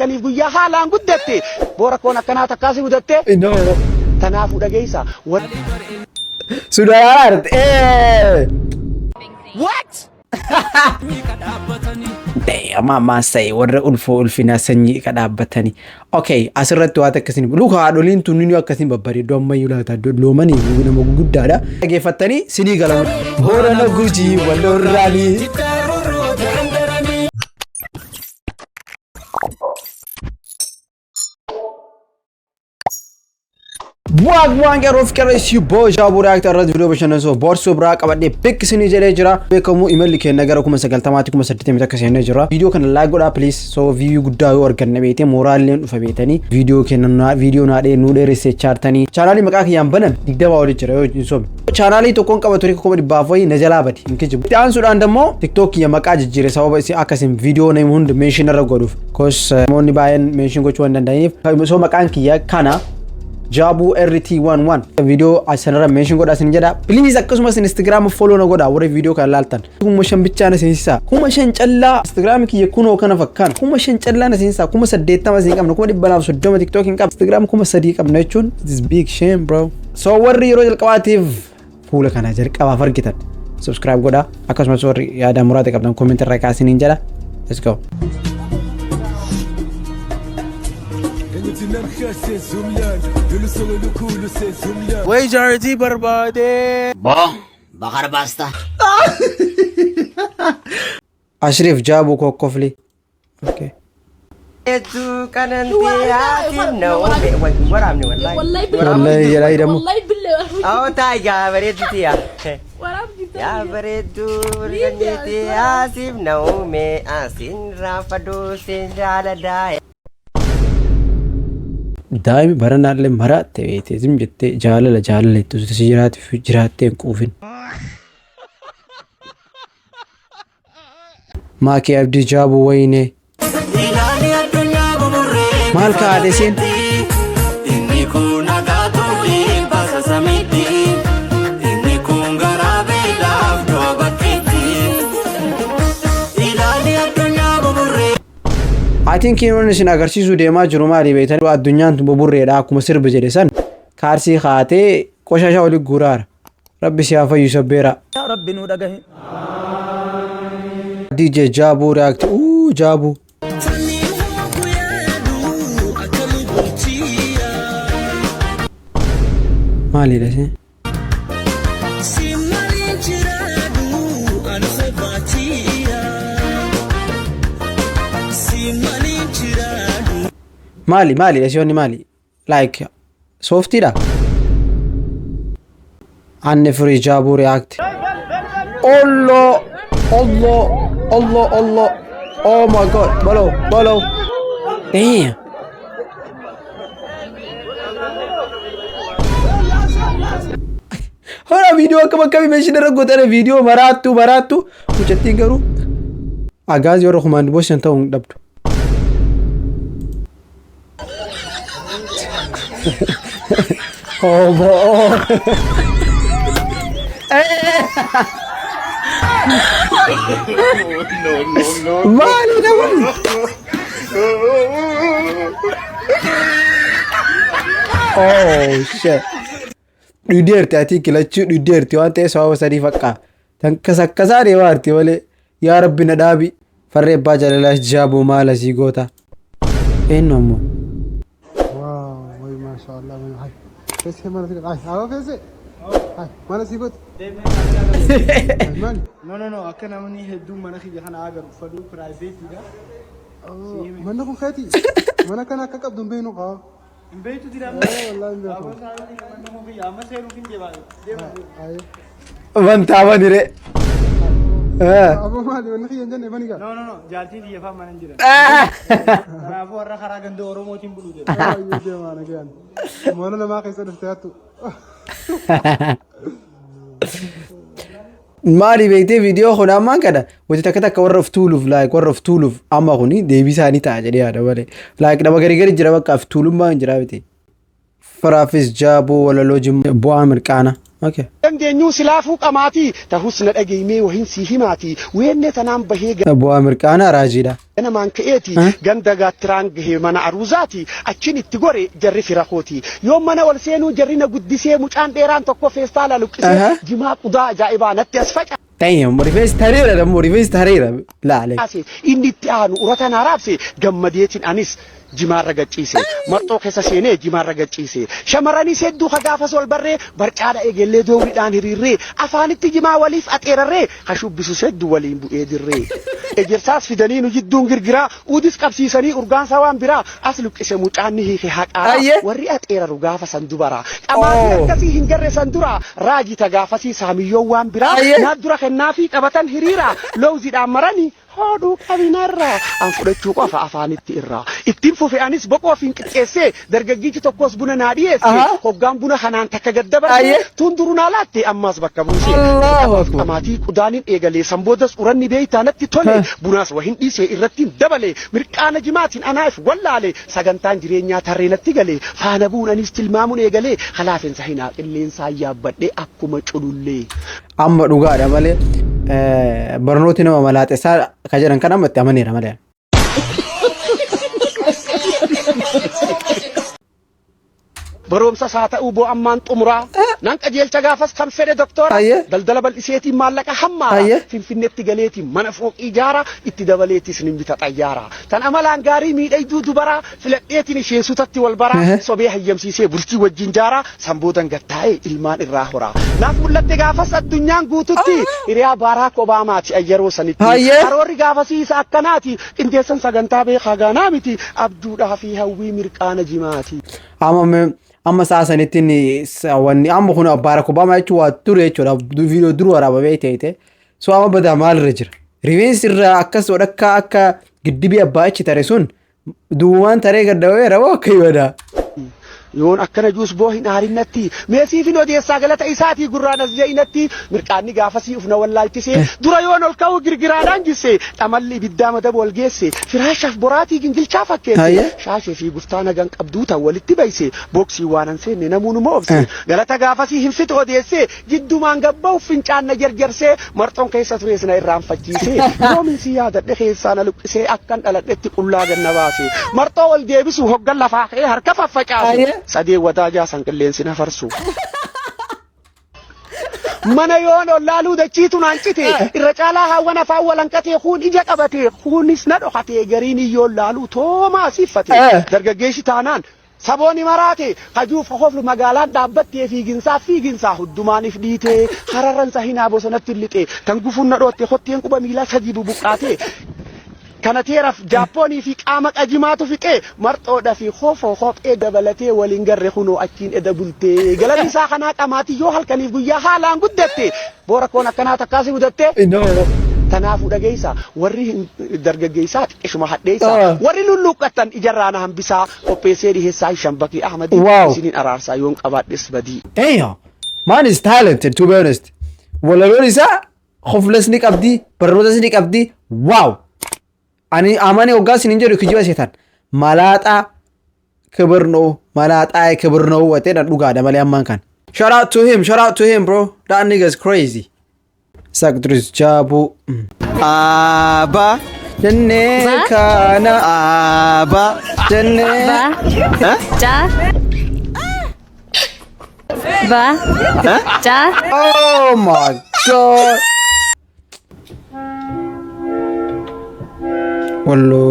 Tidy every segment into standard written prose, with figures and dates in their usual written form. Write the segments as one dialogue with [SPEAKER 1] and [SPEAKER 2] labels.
[SPEAKER 1] Taniif guyyaa haalaan guddatte boora koon akkanaa takkaasii gudatte.
[SPEAKER 2] No.
[SPEAKER 1] Tanaafuu dhageessa.
[SPEAKER 2] Sudah art.
[SPEAKER 1] What?
[SPEAKER 2] Mama say warra ulfo ulfina sanyi ka dhaabbatani. Okay, asirratti waan akkasiin luka haadholiin tunni akkasiin babbareedu amma yulaata loomani nama guddaadha. Dhageeffatanii sinii galamu. Hora na guji walorraani. Buang garof keres you boy Jaboo react arrat video bashana so borso bra qabadde pick sini jere jira bekamu email ke nagara kuma sagaltamati kuma 80 takasene jira video kan like goda please so view gudda yo organne bete moral len ufa betani video kenna video na de nu de research chartani channel maka yan banan digdaba wadi jira yo so channel to kon qabatori ko di bafoi najala badi inkeje tan sudan demo tiktok ya maka jire sababa si akasim video na hund mention ragoduf cause moni bayan mention go chwanda dai so maka ya kana Jaboo RT11 video asanara mention goda sinjada please akkasuma Instagram follow na goda wore video kan laltan kuma shan bicha na sinsa kuma shan challa Instagram ki yakuno kana fakkan kuma shan challa na sinsa kuma saddeta ma sin kam kuma dibana so dama TikTok in kam Instagram kuma sadi kam na chun this is big shame bro so warri rojal qawatif fula kana jar qawa fargitan subscribe goda akkasuma sorry ya da murate kam comment ra ka sinjada let's go
[SPEAKER 3] Wai jarti barbade.
[SPEAKER 4] Bah, bakar basta.
[SPEAKER 2] Ashraf Jaboo Kokofli. Okay.
[SPEAKER 5] Itu kanan dia no waram ni
[SPEAKER 2] wallahi ya ida mu
[SPEAKER 6] wallahi billahi
[SPEAKER 5] aw ta ya bare dia
[SPEAKER 6] waram kita
[SPEAKER 5] ya bare tu ganti asif no me asin rafadu sin jala dai
[SPEAKER 2] daimi baranalle marate wete zim jette jaalala jaalala tu sijiraati fujiraate qufin maaki abdi Jaboo wayne mal ka adesin
[SPEAKER 3] Inni kuna gato di basa samiti. Inni kunga rabe laf do bakiti. Ilali adunya buburre.
[SPEAKER 2] I think you know sin agarsiisu deema jiru maali beetan addunyaan tu buburreedha akkuma sirba jedhe san kaarsi khaate qoshasha wali guraara rabbi si afa yusabbeera
[SPEAKER 3] Ya rabbi nu dagahi.
[SPEAKER 2] DJ Jaboo react Jaboo maali dase Mali dasioni mali like softy da anne free Jaboo react Allah oh my god bolo damn Hora video kami mention ragotan video maratu kucetting garu agaz yo recommend bos yang tahu dabtu oh boh no mali oh shit Duderti ati kilachu duderti wante sawa sadi fakka tan kasakasare warti wale ya rabbi nadabi farre bajalala Jaboo mala sigota enomo
[SPEAKER 7] wow way mashallah hay fese mala sig ay awa fese ay mala sigot
[SPEAKER 8] no akana mani heddu mana khija khana agar fadu private da
[SPEAKER 7] mana ko khati mana kana kakab dum beenu qa
[SPEAKER 8] Mbeitu tidak
[SPEAKER 7] wallahi mbeitu
[SPEAKER 8] apa sahaja mana mau ya mas saya mungkin dia
[SPEAKER 2] Mantap dire
[SPEAKER 7] Abu mali mana khiyan janne bani ga
[SPEAKER 8] no jalti dia fa mana jira Abu orang karagan do oro mo timbulu de
[SPEAKER 7] ayo de mana kian mana ma qisa dafatu
[SPEAKER 2] mali beete video khuna man kada wajh takata ka warraf tuluf amma khuni deebisani ta jade ada wale like da bagari jira baka tulum ma jira bete farafis Jaboo wala lojim bo amir kana اوكي
[SPEAKER 1] دندنيو سلافو قماتي تحسن دغيمي وهين سيهماتي وين تنام بهيغ
[SPEAKER 2] ابو امر كانا راجيدا
[SPEAKER 1] انا مانكيتي غندغا ترانغ هيمنا عروزاتي اچين اتغوري جري فراخوتي يوم انا ولسينو جرينا قدسي مچان ديران توكو فيستالا لوكسي جما قدا جايبا نتسفق
[SPEAKER 2] تايم ريفيس تاريرا دم ريفيس تاريرا لا عليك
[SPEAKER 1] اني تانو ورتنا رابسي غمديتين انيس جمار رغچيسه مرطو كيسا سينه جمار رغچيسه شمراني سيدو خغافس والبره برچادا ايغله دوغي دان هريري افانت جما وليف اطيرره خشوبسو سيدو ولين بو ايدري اجرساس فيدنينو جدون غرغرا وديس قبسيسني اورغان سوان برا اسلو كيسه موچاني هي حقا وري اطيررو غافسن دبرا اما كسي هنجر سندرا راجي تغافسي ساميو وان برا نادرا خنافي قبتن هريرا لوزي دامراني هادو كابينرا ان فدچو قف افانت إرا اتنفو في انيس بقو فين قيسه درغغيتي توكوس بونا ناديس خوغان بونا خنان تكغدبر توندرونا لاتي اماس بكبوسي الله اكبر اماتي قدانين ايغلي سمبودس اورني بيتانتي تولي بوناس وهين ديسه إرتين دبلي مرقانا جماتين انايف والله سغنتان جيرينيا ترينتي غلي فانبون انيس تلمامون ايغلي خلافن سحينا قلين سايابدي اكوما چلولي
[SPEAKER 2] اما دوغا مالي برنوتي نما ملات اسا كجرن كنا متامني رمال
[SPEAKER 1] برومسا ساتا اوبو امان طمرا نانك اجيل تغافس كم فدي دكتور دلدل بلسيتي مالك حما فينفنتي غليتي منفوق اجاره اتدبليتي سنين بتطيارا تن املان غاري ميداي دودو برا فلقيتي شيسو تتي والبرا صبيح يمسيسي برتي وجنجارا سمبودن غتاي المان الراهورا ناف ملت غافس الدنيا غوتتي ريا باراك اوباما تي ايرو سنتي اروري غافسي ساكناتي انديسن سغنتا بي خاغانامتي عبدو دافي هوي مرقانا جماتي
[SPEAKER 2] اما ساسنتني سواني ام خنا بارك اوباما يچوا توريچو دو فيديو درو رابا بيتيته سو اما بدا مال رجر ريفينس را اكس ودكا اكا گدبي اباچ تريسون دوان تري گدوي ربو كيودا
[SPEAKER 1] يون أكنا جوس بوهين هارينتي ميسي في نودي الساقلة إيساتي قرانا زينتي مرقاني غافسي افنا والله تسي درا يون الكاو غرغرانان جسي تملي بالدام دبول جيسي فراشف براتي جنجل شافك كيسي شاشي في بستانا غنق أبدوتا والتي بيسي بوكسي واننسي نمون موبسي غلطة غافسي هنفت غديسي جدو مانقبو فنچان نجرجرسي مرطون كيسا فريسنا إرام فجيسي يومن سيادة دخيسانا لكسي أكن ألتي قلاغ النباسي مرطو والديبسو هقل لفاقي هركفا فجاسي سادي وداجا سانكلين سنا فرسو من يون لالو دچيتو نانچتي الرجالا هاونا فاولنكتي خون اجا قبتي خون اسند اخاتي غريني يون لالو توما صفتي درغگيشي تانان سبوني مراتي خجوف خوفل مغالان دابتي في جنسا هدمان فديتي خررن سهينا بوسنت لتي تنغفون ندوتي خوتين قبا ميلا سجيبو بقاتي كانت يعرف جابوني في قامك أجمعته في كه مرتو ده في خوف دبلتي ولينجر خنو أكين دبلتي قال لي ساخنا كماتي يوهل كني بيا حالان قدتي بوركونا كنا تكاسي قدتي تنافو دجيسا وري درجة جيسات إيش ما حد جيسا وري لولوكتن إجرانا هم بسا وبيسيري هساي شنبكي أحمد سنين أرارسا يوم أباد إسبدي
[SPEAKER 2] أيه man is talented to be honest ولا لوريسا خوفلس نيك أبدي برودس نيك أبدي واو أني أماني وقاس نينجر كجوا سيتان ملاتا كبرنو ملاتا كبرنو وتنا لوكا ده مليان مان كان shout out to him bro that nigga's crazy Sakdris Jabu
[SPEAKER 5] Aba
[SPEAKER 2] Jenne kana
[SPEAKER 5] Aba
[SPEAKER 2] Jenne
[SPEAKER 6] Ja Ba Ja
[SPEAKER 2] Oh my god Wallo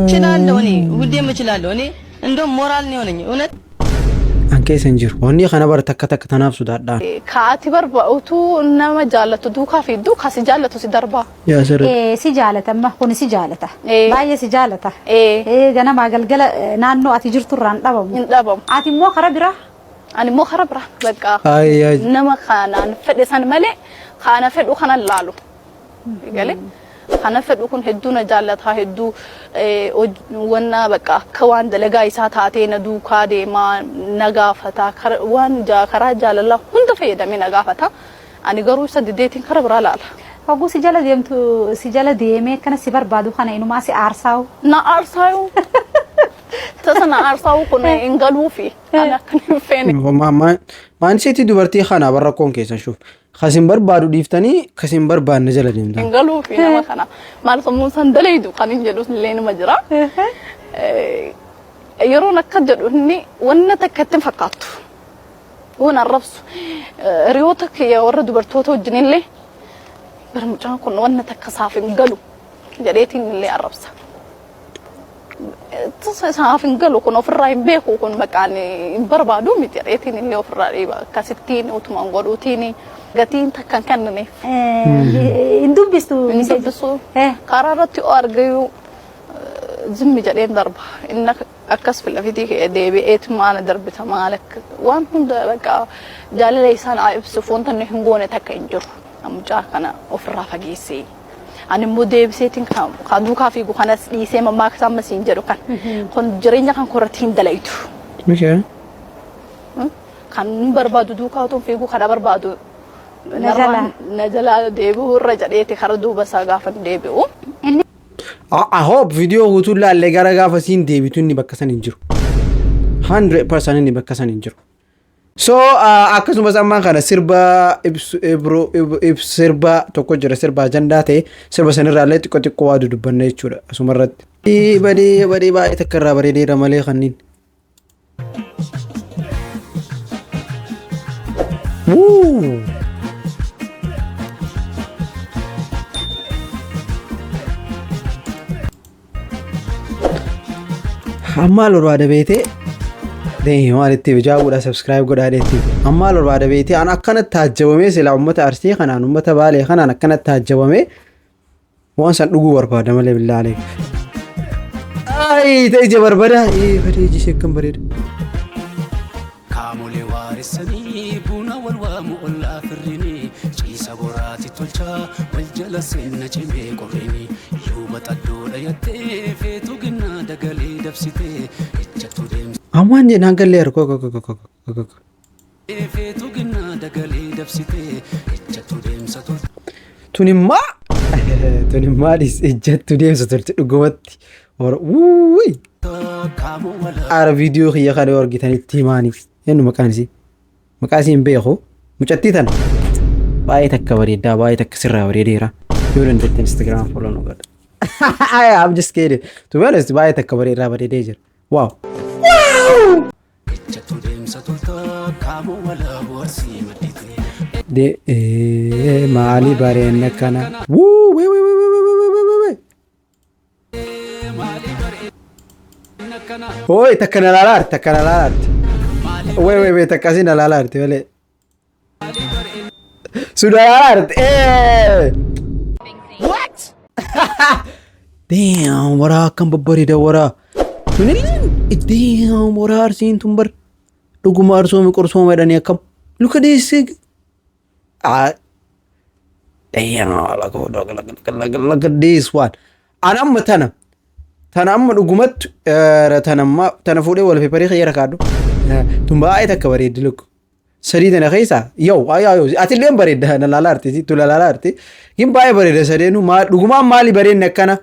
[SPEAKER 9] እችላለሁ እኔ ሁሌም እችላለሁ እኔ እንደውም ሞራል ነው የሆነኝ እውነት
[SPEAKER 2] አንከ ሰንጅር ወንዲ ከነበር ተከተክ ተናፍሱ ዳዳ
[SPEAKER 6] ካቲ በርባውቱ ነማ ጃለቱ ዱካ ፊዱ ካሲ ጃለቱ ሲደርባ
[SPEAKER 2] ያሰረ
[SPEAKER 10] ሲጃለተ ማሁን ሲጃለተ ባየ ሲጃለተ ገና ማገልገለ ናኖ አቲ ጅርቱራን ዳባም አቲ ሞ ከረብራ አኒ ሞ ከረብራ በቃ
[SPEAKER 2] አይ
[SPEAKER 6] ነማ ካናን ፈደሰን መለ ካና ፈዱ ካና ላሉ ይገለ ካና ፈዱ ኩን ሄዱና ጃለታ ሄዱ ወና በቃ ከዋን ደለጋ ይሳታቴ ነዱ ካዴማ ነጋፈታ ዋን ጃ ከራጃ ለላ ሁንደ ፈየደሚ ነጋፈታ አኒ ገሩ ሰድዴቲን ከረብራ ላላ
[SPEAKER 10] ሆጉ ሲጀለ ዲሜ ከነ ሲበርባዱ ካና ኢኑ ማሲ አርሳው
[SPEAKER 6] ና አርሳው تسنا أرساو كنا إنقلوا فيه أنا كن فين
[SPEAKER 2] ما نسيتي دبرتي خانة برا كون كيسا شوف خاسين بربادو ديفتني خاسين برباد نجلا ديمتا
[SPEAKER 6] إنقلوا فيه ما خنا ما رسمون سندليدو خانين جلوس لين مجرى يرونا كجلو هني وانا تكتم فقطو وانا الرفس ريوتك يا ورد برتوتو جنين لي برمجان كن وانا تكسافي انقلوا جريتين اللي الرفسه تصافين قالوا كنا في الراي بيكو كن مكاني بربادو متريتين اللي في الراي كستين وتمان قروتيني قتين تكن كنني
[SPEAKER 10] اندبسو
[SPEAKER 6] قررت أرجو زمي جرين ضربة إنك أكس في الفيديو ديبي إيت ما أنا ضربتها مالك وان هم بقى جالي ليسان عيب سفون تني هنقونة تكينجر أم جاك أنا أفرح فجيسي أنا مودي بسيتين كام خدو كافي جو خنا ليسي ما كسام مسينجرو كان كن جرينجا كان كورتين دلايتو
[SPEAKER 2] مشي
[SPEAKER 6] كان بربادو دو كاتون في جو خنا بربادو نجلا ديبو الرجاليتي خردو بس أقافن ديبو
[SPEAKER 2] I hope video gutulla alle gara gafa sin deebitun ni bakka san injiru 100% ni bakka san injiru so akkasumas amman kana sirba sirba tokko jira sirba ajanda ta'e sirba sanirra illee xiqqoo xiqqoo waa dudubbanna jechuudha asumarratti badee baay'ee takkarraa bareedeera malee kanniin amma lorbaada beete maalitti bijaawudha subscribe godhaa deetti amma lorbaada beete an akkanatti taajjabamee sila ummata arsii kanaan ummata baalee kanaan akkanatti taajjabamee waan san dhuguu barbaada malee billaalee ay ta'e je barbada badee jishee kan bareeda
[SPEAKER 3] kaamolee waarisanii buna wal waamu ollaa firrini ciisa boraati tolcha wal jala seenna cimee qorrini yuuba xaddoodha yattee feetu ginnaa dagalee dabsitee ejjattu deemsa
[SPEAKER 2] ammaan jedhaan gallee arko
[SPEAKER 3] feetu ginnaa dagalee dabsitee ejjattu deemsa tolcha
[SPEAKER 2] tunimmaa dhis ejjattu deemsa tolcha dhugumatti wuuy ara viidiyoo kiyya kana argitanitti himaaniif yennu maqaan isiin beeku mucattii tana baay'ee takka bareeddaa baay'ee takka sirraa bareedeera yoo dandeette Instagram follow nu godha I'm just kidding to be honest baay'ee takka bareedaa bareedee jira wow maali bareenna kana Oi, takkana lalaarti. Wait, takkasina lalaarti malee. Sudah lalaarti. What? Damn, waraa kan babbareeda waraa. Tunilleen damn waraa arsiin tun bar. Dhuguma arsoomii qorsooma jedhanii akkam. Look at this. Damn, look at this one. An amma tana amma dhugumattu tana fuudhee wal peeparii khayya rakaadhu tun baay'ee takka bareeddi luk sadii tana keessa yow atillee bareedda na lalaarti tu lalaarti gin baay'ee bareedda sadeenu dhugumaan maali bareedne akkana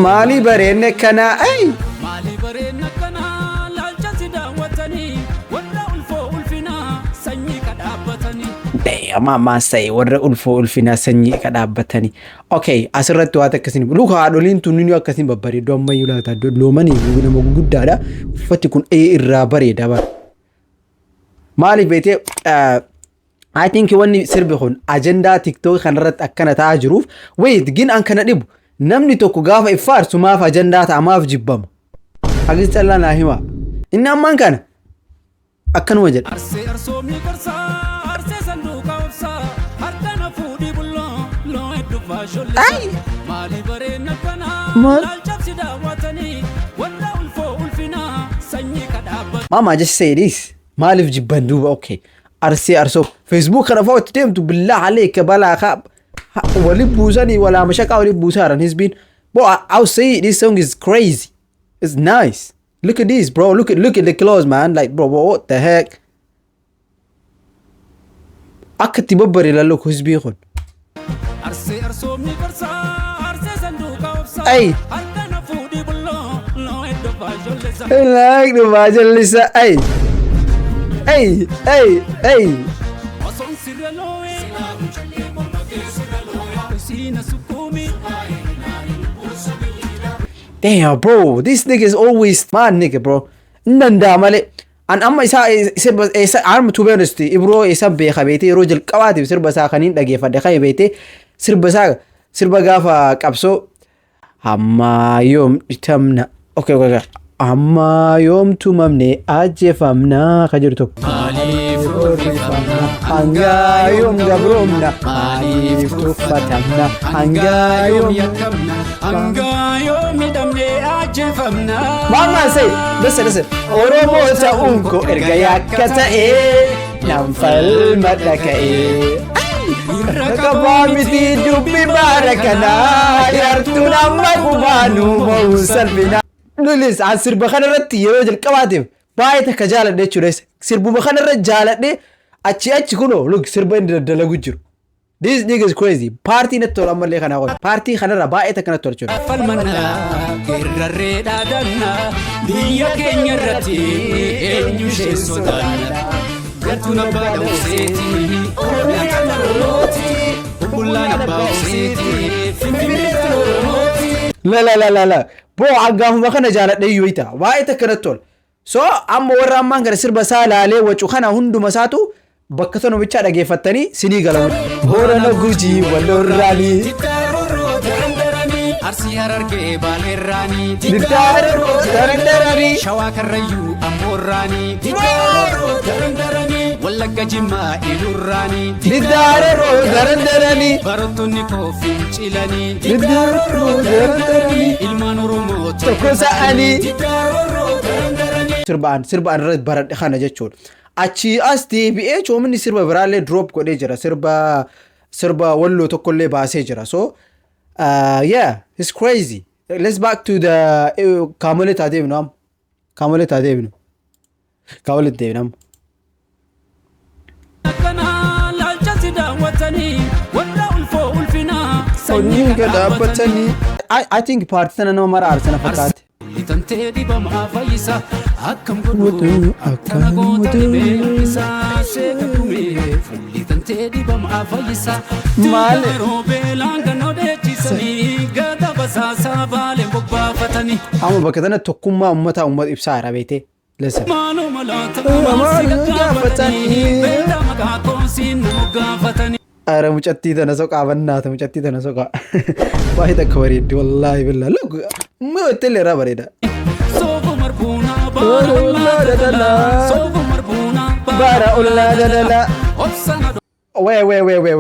[SPEAKER 2] maali bareedne akkana Mama say warra ulfina sanyii ka dhaabbatanii okay asirratti waa takkasin luka haadholiin tunni akkasin babbareedu amma yulaata loomanii nama guddaadha uffati kun irraa bareeda bar maaliif beete I think wanni sirbi kun ajandaa TikTok kanarratti akkana ta'aa jiruuf wait gin an kana dhibu namni tokko gaafa iffaarsu maaf ajandaa ta'a maaf jibbama hagis callaa naa hima inni ammaan kana akkanuma jedha Mama just say this Malif jibbanduba okay arso Facebook kana fawt demtu billah alayka bala khab wali busani wala mashaka wali busaran he's been bro I'll say this song is crazy it's nice look at this bro look at the clothes man like bro what the heck akati babbari la look who's been Ay Like the majalisa. Hey. Damn, bro, this nigga is always mad, nigga, bro. Nanda male. An amma isa arm to be honest, Ibro isa be khabete rojal qawati sirba sa khanin dage fadde khaybete sirba gafa qabso amma yom itamna. Okay. Amma yom tumamne ajefamna khajirtu. Hanga yom gabromna alif tufatamna hanga yom yakamna hanga yom idamne ajefamna. Mama say listen oromo ta unko erga yakata namfal madaka rakabamiti dubbi barakana yartuna magubanu mawsalbina. Lulis asir bakhana ratti yerojal qawatim baayta kajala de chures sirbu bakhana rajala de achi kuno look sirba inda dalagu jiru. This nigga is crazy. Party na tol amma le khana ko party khana ra baayta kana tol chures
[SPEAKER 3] falmanna gerrare dadanna diya kenya ratti enyu shesodanna gatuna bada useti oriyana roti bullana bauseti fimfimeta roti
[SPEAKER 2] la bro agahu makana jala de yuita baayta kana tol so amma warra amman gar sirba salale wacu khana hundu masatu bakkatano bicha dhageeffatanii sinii galamu horana guji walorrani
[SPEAKER 3] arsi hararge balerrani
[SPEAKER 2] didaro darandarani
[SPEAKER 3] shawa karrayu amorrani wallagga jimma ilurrani
[SPEAKER 2] didaro darandarani
[SPEAKER 3] barottonni kofin cilani
[SPEAKER 2] didaro darandarani
[SPEAKER 3] ilman oromo
[SPEAKER 2] tokkosa'ani sirbaan irratti baradhe kana jechuun achi as deebi'ee coomni sirba biraallee drop godhee jira sirba walloo tokkollee baasee jira so yeah it's crazy. Let's back to the Kamolet Adebnam I think partner no mara arsana fakat
[SPEAKER 3] litante di bam afayisa akkam godu akkana godu beisa seekume litante di bam afayisa male robelanga no de chisani gada basasa bale bobba fatani
[SPEAKER 2] amma bakatana tokkummaa ummat ibsaa rabeete listen
[SPEAKER 3] mano malata masiga fatani benda magako sin mugafatani
[SPEAKER 2] ara mucatti tana soqa bannata mucatti tana soqa waahid akbarid wallahi billah look ma tele rabarida
[SPEAKER 3] sofu marbuna bara
[SPEAKER 2] ulla dadala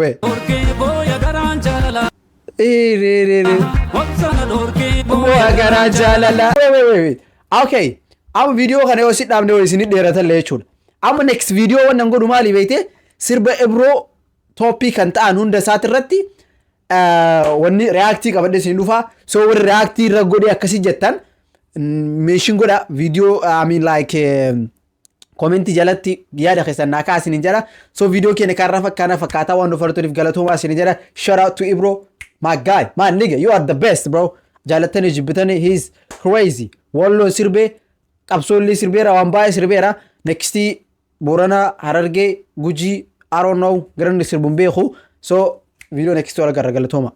[SPEAKER 2] wait
[SPEAKER 3] orke boya garanjala
[SPEAKER 2] re
[SPEAKER 3] opsana dorke
[SPEAKER 2] boya garanjala wait okay am video khane o sidamne o isini derata lechun am next video wannan godu mali beete sirba ebro topic kan ta'an hunda saatirratti wanni reacti qabadde sin dhufa so war reacti irra godhe akkasi jettan mention godha video I mean like comment jalatti yaada keessan na kaasin jala so video keenya kan rafa kana fakkaata waan dhufartoniif galatoomaa sin jala shout out to Ibro my guy man nigga you are the best bro jalatani jibbitani he's crazy wallo sirbe qabsolli sirbeera waan baay'ee sirbeera next Borana Hararge Guji I don't know, grand sirbumbeeku so video next wala garagalatoma